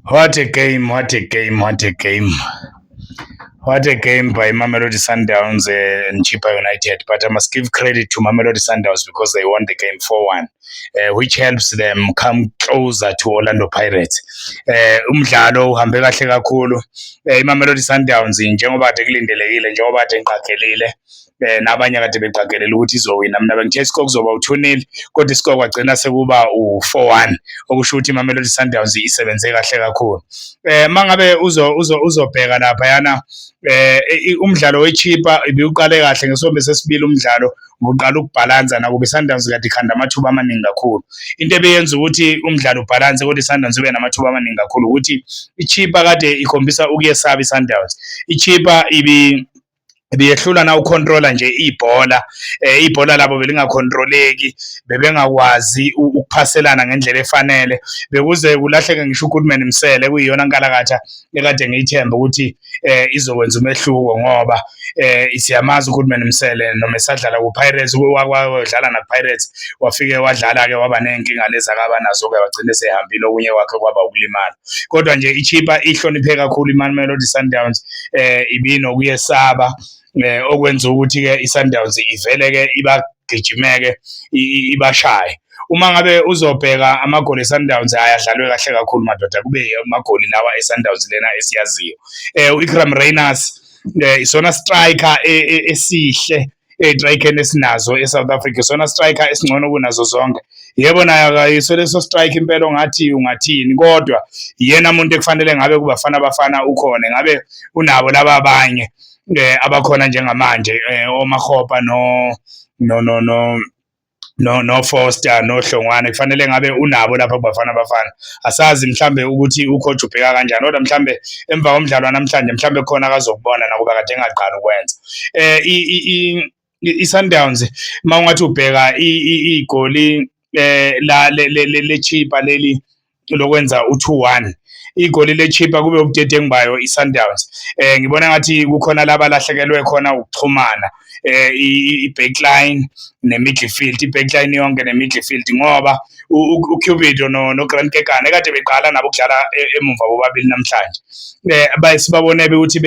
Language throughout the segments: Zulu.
What a game, what a game, what a game. What a game by Mamelodi Sundowns and Chippa United. But I must give credit to Mamelodi Sundowns because they won the game 4-1, which helps them come closer to Orlando Pirates. Umdlalo uhambe kahle kakhulu. Mamelodi Sundowns njengoba kade kulindelekile, njengoba kade ngiqagelile nabanye kade beqagelele ukuthi izowina. Mina bengithe isikoko kuzoba u-2-0 kodwa isikoko kwagcina sekuba u-4-1 okusho ukuthi Mamelodi Sundowns isebenze kahle kakhulu. Mangabe uzobheka lapha yana umdlalo weChippa ibiuqale kahle ngesombe sesibili umdlalo uqala ukubhalansa nakuba iSundowns kade ikhanda amathuba amaningi kakhulu. Into ebeyenza ukuthi umdlalo ubhalanse kodwa iSundowns ube namathuba amaningi kakhulu ukuthi iChippa kade ikhombisa ukuyesaba iSundowns. iChippa ibiyehlula na ucontroller nje ibhola labo belingacontroleki, bebengakwazi ukuphaselana ngendlela efanele, bekuze kulahleke ngisho uGoodman Msele kuyiyona nkalakatha ekade ngiyithemba ukuthi izokwenza umehluko ngoba siyamazi uGoodman Msele noma esadlala kuPirates wadlala nakuPirates wafike wadlala ke waba nenkinga lezi akabanazo ke wagcina sehambile okunye kwakhe kwaba ukulimala. Kodwa nje iChippa ihloniphe kakhulu iMamelodi Sundowns ibinokuyesaba okwenza ukuthi ke iSundowns ivele ke ibagijimeke ibashaye. Uma ngabe uzobheka amagoli eSundowns ayadlalwe kahle kakhulu madoda, kube amagoli lawa eSundowns lena esiyaziyo. uIkram Reyners isona striker esihle striker esinazo eSouth Africa, isona striker esingcono kunazo zonke. Yebo nayo akayiso leso strike impela ongathi ungathini, kodwa yena umuntu ekufanele ngabe kubafana abafana ukhona, ngabe unabo laba abanye abakhona njengamanje oMakgopa no Foster no Hlongwane kufanele ngabe unabo lapha kubafana abafana. Asazi mhlambe ukuthi ucoach ubheka kanjani, kodwa mhlambe emva komdlalo namhlanje mhlambe khona akazokubona nakuba kade engaqala ukwenza. iSundowns mawungathi ubheka igoli leChippa leli lokwenza u2-1, igoli leChippa kube ubudedengu bayo iSundowns. Ngibona ngathi kukhona laba lahlekelwe khona ukuxhumana i-backline ne-midfield, i-backline yonke ne-midfield ngoba uCupido noGrant Kekana ekade beqala nabo ukudlala emumva bobabili namhlanje. Sibabone ukuthi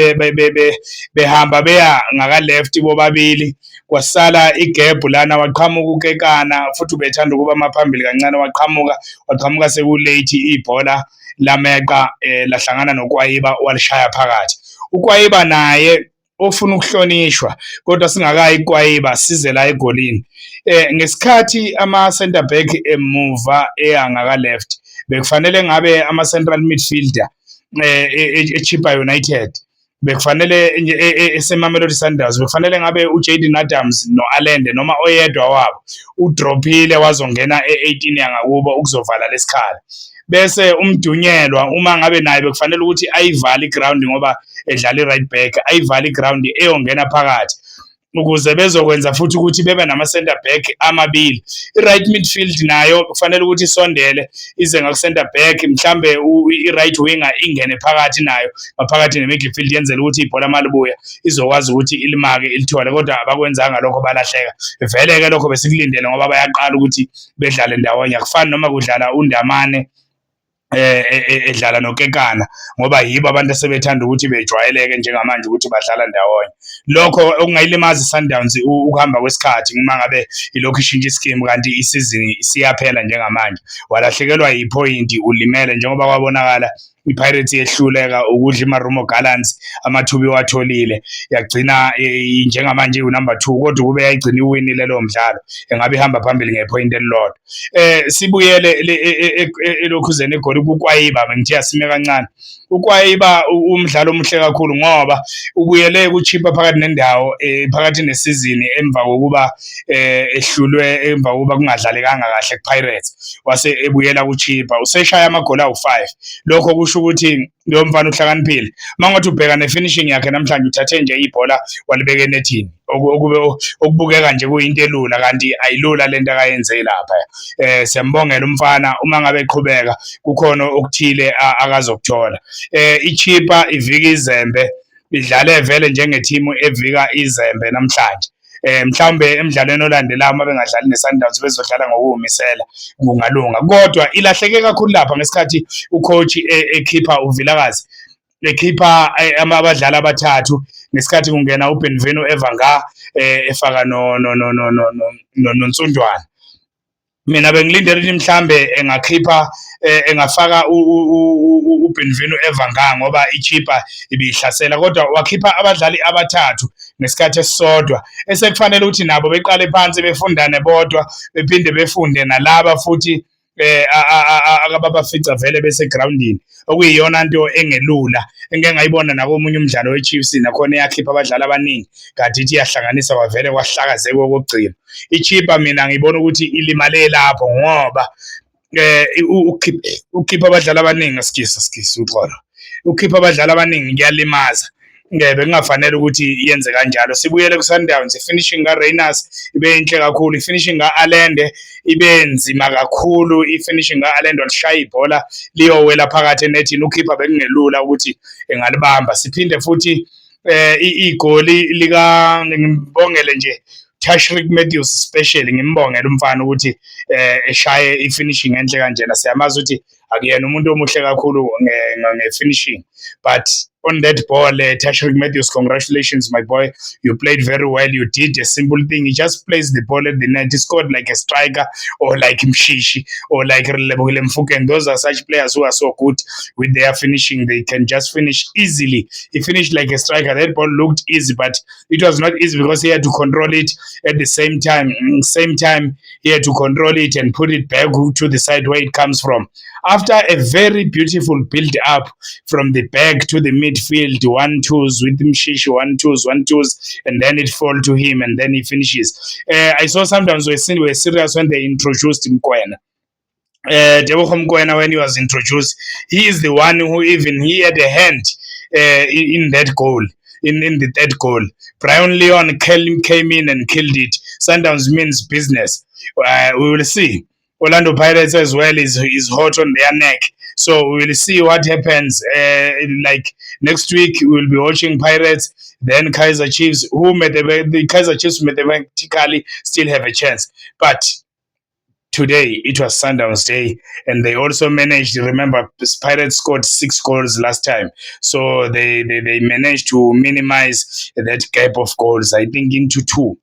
behamba beya ngaka-left bobabili, kwasala igebhu lana waqhamuka uKekana futhi ubethanda ukuba amaphambili kancane, waqhamuka sekulate ibhola lameqa lahlangana noKwayiba walishaya phakathi. uKwayiba naye ofuna ukuhlonishwa kodwa singakayi kuKwayiba size la egolini. Ngesikhathi ama center back emuva eyangaka left bekufanele ngabe ama central midfielder eChippa United bekufanele eseMamelodi Sundowns bekufanele ngabe uJayden Adams noAlende noma oyedwa wabo udrophile wazongena e18 yangakubo ukuzovala lesikhala, bese umdunyelwa uma ngabe naye bekufanele ukuthi ayivale iground ngoba edlala i-right back, ayivale iground eyongena phakathi ukuze bezokwenza futhi ukuthi bebe nama center back amabili. I-right midfield nayo kufanele ukuthi isondele ize ngaku center back, mhlambe i-right winger ingene phakathi nayo maphakathi ne-midfield yenzele ukuthi ibhola malibuya izokwazi ukuthi ilimake ilithole, kodwa abakwenzanga lokho balahleka. Vele ke lokho besikulindele ngoba bayaqala ukuthi bedlale ndawonye, akufani noma kudlala uNdamane edlala noKekana ngoba yibo abantu asebethanda ukuthi bejwayeleke njengamanje ukuthi badlala ndawonye. Lokho okungayilimaza iSundowns ukuhamba kwesikhathi uma ngabe ilokhu ishintsha ischeme kanti isizini isiyaphela njengamanje. Walahlekelwa yipoint, ulimele njengoba kwabonakala iPirates yehluleka ukudla iMarumo Gallants, amathuba watholile yagcina njengamanje unumber 2 kodwa kube yayigcina iwinile lo mdlalo, engabe ihamba phambili ngepoint elilodwa. Sibuyele elokhuzeni egoli kuKwayiba, ngithi asime kancane. uKwayiba umdlalo omuhle kakhulu ngoba ubuyele kuChippa phakathi nendawo phakathi nesizini emva kokuba ehlulwe, emva kokuba kungadlalekanga kahle kuPirates, wase ebuyela kuChippa useshaya amagoli awu5. Lokho kusho ukuthi lo mfana uhlakaniphile. Mangathi ubheka nefinishing yakhe namhlanje, uthathe nje ibhola walibeka enethini okubukeka nje kuyinto elula kanti ayilula lento akayenze lapha. Siyambongela umfana, uma ngabe eqhubeka kukhona okuthile akazokuthola. iChippa ivika izembe, idlale vele njengethimu evika izembe namhlanje. mhlawumbe emidlalweni olandelayo uma bengadlali ne-Sundowns bezodlala ngokuwumisela kungalunga, kodwa ilahleke kakhulu lapha ngesikhathi ucoach ekhipha uVilakazi, ekhipha abadlali abathathu ngesikhathi kungena uBenvenu Evanga efaka noNsundwana. Mina bengilindele ukuthi mhlambe engakhipha engafaka uBenvenu Evanga ngoba ichipa ibihlasela, kodwa wakhipha abadlali abathathu ngesikhathi esisodwa esekufanele ukuthi nabo beqale phansi befundane bodwa bephinde befunde nalaba futhi ababafica vele besegroundini, okuyiyona nto engelula engeke ngayibona nakomunye umdlalo weChiefs nakhona eyakhipha abadlali abaningi kanti ithi iyahlanganisa kwavele kwahlakazeka okugcina. Ichipa mina ngibona ukuthi ilimale lapho ngoba ukhipha abadlali abaningi sikisi uxolo, ukhipha abadlali abaningi kuyalimaza. Bekungafanele ukuthi yenze kanjalo. Sibuyele ku-Sundowns, i-finishing ka-Rainers ibe inhle kakhulu, i-finishing ka-Allende ibe nzima kakhulu, i-finishing ka-Allende walishaya ibhola liyowela phakathi enethini, ukhipha bekungelula ukuthi engalibamba. Siphinde futhi igoli ngimbongele nje Tashreeq Matthews special, ngimbongela umfana ukuthi eshaye i-finishing enhle kanjena. Siyamazi ukuthi akuyena umuntu omuhle kakhulu nge-finishing, but on that ball, Tashreeq Matthews, congratulations, my boy. You played very well. You did a simple thing. He just placed the ball at the net. He scored like a striker or like Mshishi or like Relebohile Mfukeng. Those are such players who are so good with their finishing. They can just finish easily. He finished like a striker. That ball looked easy, but it was not easy because he had to control it at the same time. He had to control it and put it back to the side where it comes from. After a very beautiful build-up from the back to the midfield, 1-2s with Mshishi, 1-2s, and then it fall to him, and then he finishes. I saw sometimes we're serious when they introduced Mkwena. Tebogo Mokoena, when he was introduced, he is the one who even he had a hand in that goal, in the third goal. Brian Leon came in and killed it. Sundowns means business. We will see. Orlando Pirates as well is hot on their neck. So we will see what happens. Like next week, we will be watching Pirates, then Kaizer Chiefs, the Kaizer Chiefs mathematically still have a chance. But today it was Sundowns Day, and they also managed. Remember, Pirates scored 6 goals last time, so they managed to minimize that gap of goals. I think into 2.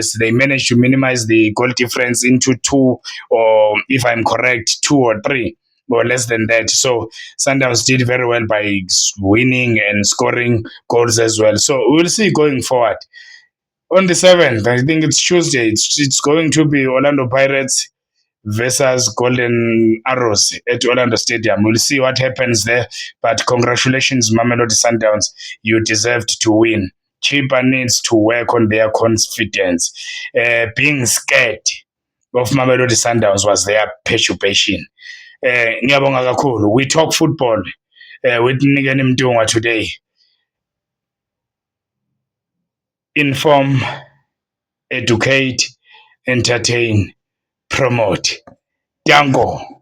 So they managed to minimize the goal difference into 2, or if I'm correct, 2 or 3. Or less than that. So Sundowns did very well by winning and scoring goals as well. So we'll see going forward. On the 7th, I think it's Tuesday. It's going to be Orlando Pirates versus Golden Arrows at Orlando Stadium. We'll see what happens there. But congratulations, Mamelodi Sundowns. You deserved to win. Chipa needs to work on their confidence. Being scared of Mamelodi Sundowns was their perturbation. Ngiyabonga kakhulu. We talk football with Nikeni Mtunga today. Inform, educate, entertain, promote. Danko.